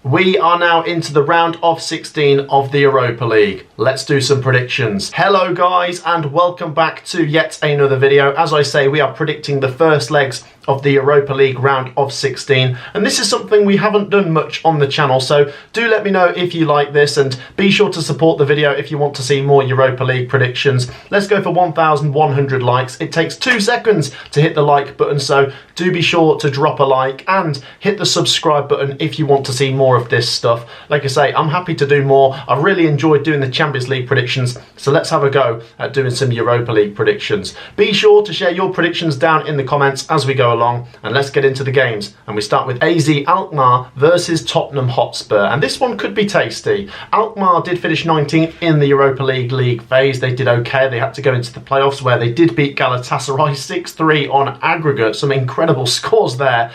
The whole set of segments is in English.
We are now into the round of 16 of the Europa League. Let's do some predictions. Hello guys, and welcome back to yet another video. As I say, we are predicting the first legs of the Europa League round of 16, and this is something we haven't done much on the channel, so do let me know if you like this, and be sure to support the video if you want to see more Europa League predictions. Let's go for 1,100 likes. It takes 2 seconds to hit the like button, so do be sure to drop a like and hit the subscribe button if you want to see more of this stuff. Like I say, I'm happy to do more. I've really enjoyed doing the Champions League predictions, so let's have a go at doing some Europa League predictions. Be sure to share your predictions down in the comments as we go along, and let's get into the games. And we start with AZ Alkmaar versus Tottenham Hotspur, and this one could be tasty. Alkmaar did finish 19th in the Europa League phase. They did okay. They had to go into the playoffs where they did beat Galatasaray 6-3 on aggregate. Some incredible scores there.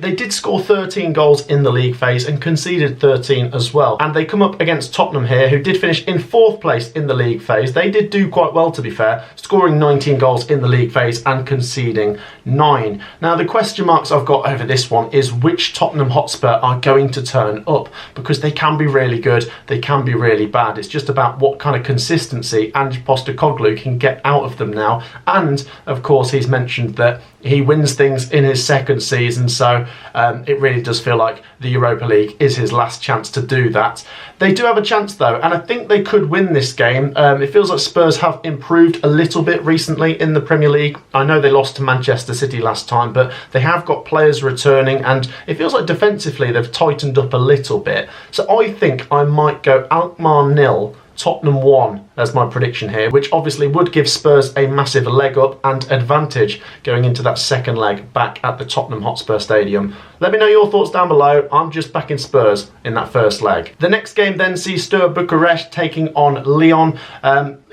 They did score 13 goals in the league phase and conceded 13 as well. And they come up against Tottenham here, who did finish in 4th place in the league phase. They did do quite well, to be fair, scoring 19 goals in the league phase and conceding 9. Now, the question marks I've got over this one is which Tottenham Hotspur are going to turn up, because they can be really good, they can be really bad. It's just about what kind of consistency Ange Postecoglou can get out of them now. And of course, he's mentioned that he wins things in his second season, so it really does feel like the Europa League is his last chance to do that. They do have a chance though, and I think they could win this game. It feels like Spurs have improved a little bit recently in the Premier League. I know they lost to Manchester City last time, but they have got players returning, and it feels like defensively they've tightened up a little bit. So I think I might go Alkmaar 0, Tottenham 1 as my prediction here, which obviously would give Spurs a massive leg up and advantage going into that second leg back at the Tottenham Hotspur Stadium. Let me know your thoughts down below. I'm just backing Spurs in that first leg. The next game then sees Bucharest taking on Lyon.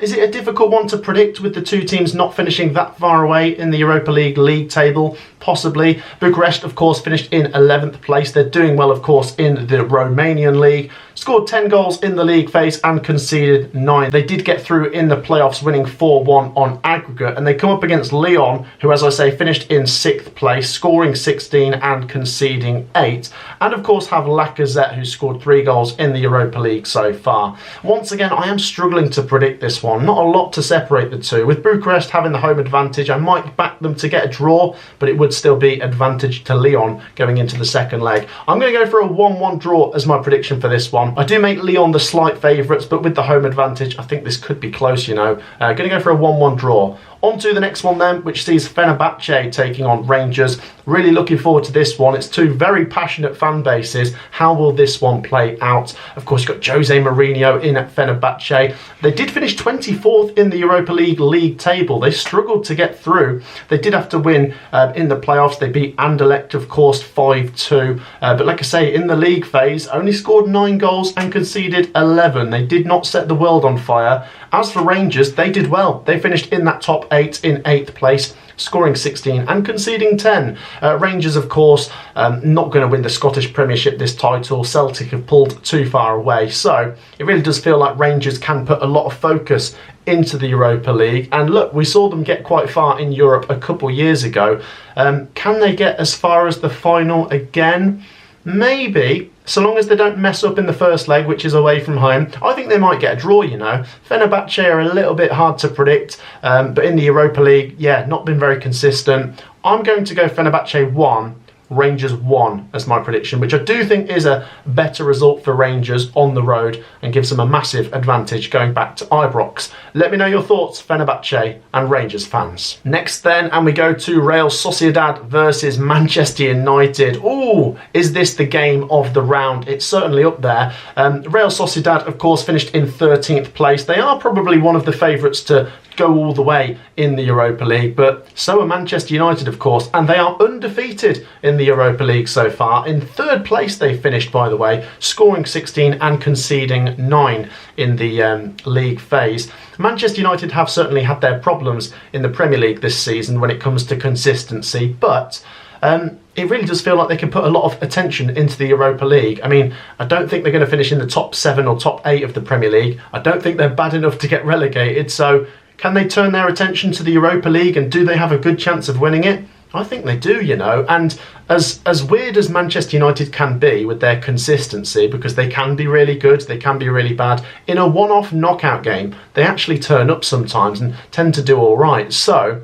Is it a difficult one to predict with the two teams not finishing that far away in the Europa League table? Possibly. Bucharest, of course, finished in 11th place. They're doing well, of course, in the Romanian league. Scored 10 goals in the league phase and conceded 9. They did get through in the playoffs, winning 4-1 on aggregate, and they come up against Lyon, who, as I say, finished in 6th place, scoring 16 and conceding 8. And of course have Lacazette, who scored 3 goals in the Europa League so far. Once again, I am struggling to predict this one. Not a lot to separate the two. With Bucharest having the home advantage, I might back them to get a draw, but it would still be advantage to Lyon going into the second leg. I'm going to go for a 1-1 draw as my prediction for this one. I do make Lyon the slight favourites, but with the home advantage, I think this could be close, you know. Going to go for a 1-1 draw. On to the next one then, which sees Fenerbahce taking on Rangers. Really looking forward to this one. It's two very passionate fan bases. How will this one play out? Of course, you've got Jose Mourinho in at Fenerbahce. They did finish 24th in the Europa League table. They struggled to get through. They did have to win in the playoffs. They beat Anderlecht, of course, 5-2. But like I say, in the league phase, only scored 9 goals and conceded 11. They did not set the world on fire. As for Rangers, they did well. They finished in that top 8 in 8th place, scoring 16 and conceding 10. Rangers, of course, not going to win the Scottish Premiership this title. Celtic have pulled too far away. So it really does feel like Rangers can put a lot of focus into the Europa League. And look, we saw them get quite far in Europe a couple years ago. Can they get as far as the final again? Maybe, so long as they don't mess up in the first leg, which is away from home. I think they might get a draw, you know. Fenerbahce are a little bit hard to predict, but in the Europa League, yeah, not been very consistent. I'm going to go Fenerbahce 1, Rangers 1 as my prediction, which I do think is a better result for Rangers on the road and gives them a massive advantage going back to Ibrox. Let me know your thoughts, Fenerbahce and Rangers fans. Next then, and we go to Real Sociedad versus Manchester United. Ooh, is this the game of the round? It's certainly up there. Real Sociedad, of course, finished in 13th place. They are probably one of the favourites to go all the way in the Europa League, but so are Manchester United, of course, and they are undefeated in the Europa League so far. In 3rd place they finished, by the way, scoring 16 and conceding 9 in the league phase. Manchester United have certainly had their problems in the Premier League this season when it comes to consistency, but it really does feel like they can put a lot of attention into the Europa League. I mean, I don't think they're going to finish in the top 7 or top 8 of the Premier League. I don't think they're bad enough to get relegated, so can they turn their attention to the Europa League, and do they have a good chance of winning it? I think they do, you know, and as weird as Manchester United can be with their consistency, because they can be really good, they can be really bad, in a one-off knockout game, they actually turn up sometimes and tend to do all right. So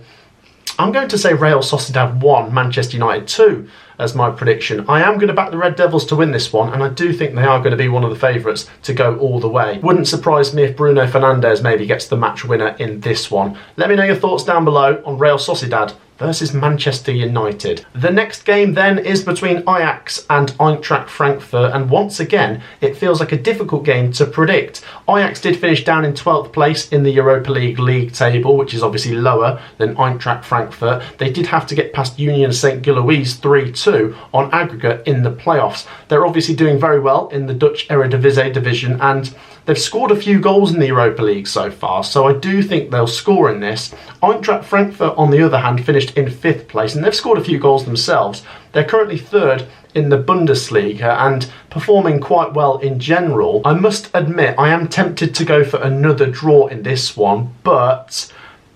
I'm going to say Real Sociedad 1, Manchester United 2 as my prediction. I am going to back the Red Devils to win this one, and I do think they are going to be one of the favourites to go all the way. Wouldn't surprise me if Bruno Fernandes maybe gets the match winner in this one. Let me know your thoughts down below on Real Sociedad versus Manchester United. The next game then is between Ajax and Eintracht Frankfurt, and once again it feels like a difficult game to predict. Ajax did finish down in 12th place in the Europa League table, which is obviously lower than Eintracht Frankfurt. They did have to get past Union St-Gilloise 3-2 on aggregate in the playoffs. They're obviously doing very well in the Dutch Eredivisie division, and they've scored a few goals in the Europa League so far, so I do think they'll score in this. Eintracht Frankfurt, on the other hand, finished in 5th place, and they've scored a few goals themselves. They're currently 3rd in the Bundesliga and performing quite well in general. I must admit, I am tempted to go for another draw in this one, but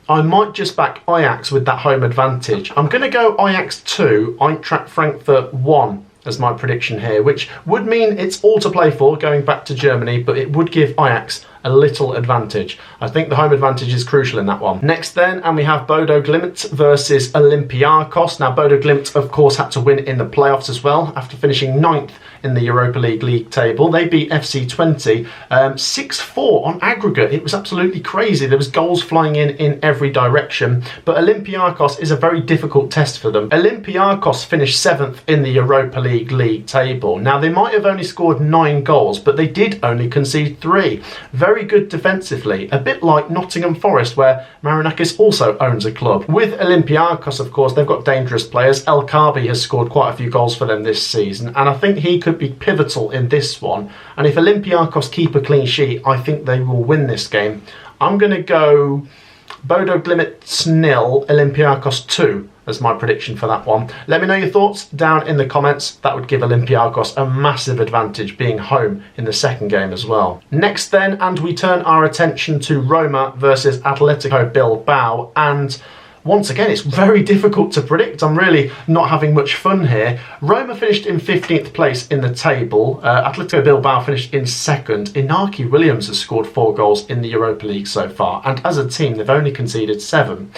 I might just back Ajax with that home advantage. I'm going to go Ajax 2, Eintracht Frankfurt 1 as my prediction here, which would mean it's all to play for going back to Germany, but it would give Ajax a little advantage. I think the home advantage is crucial in that one. Next then, and we have Bodo Glimt versus Olympiacos. Now Bodo Glimt of course had to win in the playoffs as well after finishing 9th in the Europa League table. They beat FC20 6-4 on aggregate. It was absolutely crazy. There was goals flying in every direction, but Olympiacos is a very difficult test for them. Olympiacos finished 7th in the Europa League table. Now they might have only scored 9 goals, but they did only concede 3. Very good defensively, a bit like Nottingham Forest, where Marinakis also owns a club. With Olympiacos, of course, they've got dangerous players. El Kaabi has scored quite a few goals for them this season, and I think he could be pivotal in this one. And if Olympiacos keep a clean sheet, I think they will win this game. I'm going to go Bodo Glimt 0, Olympiacos 2 as my prediction for that one. Let me know your thoughts down in the comments. That would give Olympiacos a massive advantage being home in the second game as well. Next then, and we turn our attention to Roma versus Atletico Bilbao, and once again, it's very difficult to predict. I'm really not having much fun here. Roma finished in 15th place in the table. Atletico Bilbao finished in 2nd. Inaki Williams has scored 4 goals in the Europa League so far, and as a team, they've only conceded 7.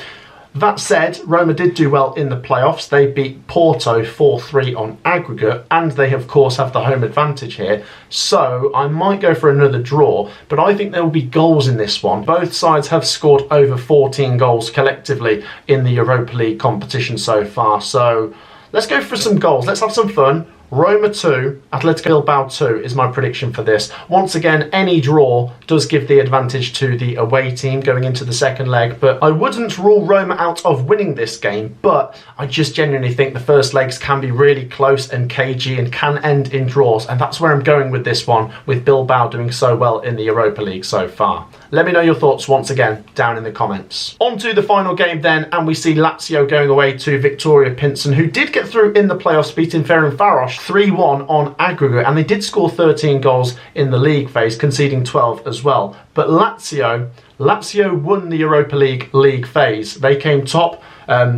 That said, Roma did do well in the playoffs. They beat Porto 4-3 on aggregate, and they of course have the home advantage here. So I might go for another draw, but I think there will be goals in this one. Both sides have scored over 14 goals collectively in the Europa League competition so far. So let's go for some goals. Let's have some fun. Roma 2, Atletico Bilbao 2 is my prediction for this. Once again, any draw does give the advantage to the away team going into the second leg, but I wouldn't rule Roma out of winning this game, but I just genuinely think the first legs can be really close and cagey and can end in draws, and that's where I'm going with this one, with Bilbao doing so well in the Europa League so far. Let me know your thoughts once again down in the comments. On to the final game then, and we see Lazio going away to Viktoria Plzeň, who did get through in the playoffs, beating Fenerbahce 3-1 on aggregate, and they did score 13 goals in the league phase, conceding 12 as well. But Lazio won the Europa League phase. They came top,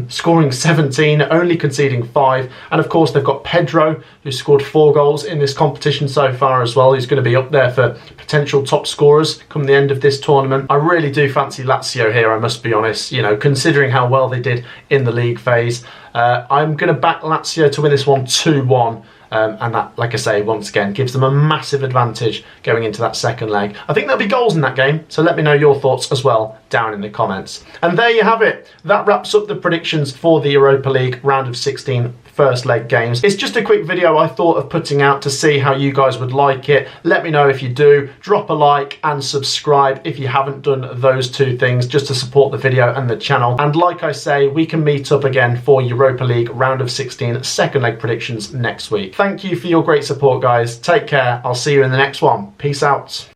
scoring 17, only conceding 5. And of course, they've got Pedro, who scored 4 goals in this competition so far as well. He's going to be up there for potential top scorers come the end of this tournament. I really do fancy Lazio here, I must be honest, you know, considering how well they did in the league phase. I'm going to back Lazio to win this one 2-1. And that, like I say, once again, gives them a massive advantage going into that second leg. I think there'll be goals in that game, so let me know your thoughts as well down in the comments. And there you have it. That wraps up the predictions for the Europa League round of 16 first leg games. It's just a quick video I thought of putting out to see how you guys would like it. Let me know if you do. Drop a like and subscribe if you haven't done those 2 things, just to support the video and the channel. And like I say, we can meet up again for Europa League round of 16 second leg predictions next week. Thank you for your great support, guys. Take care. I'll see you in the next one. Peace out.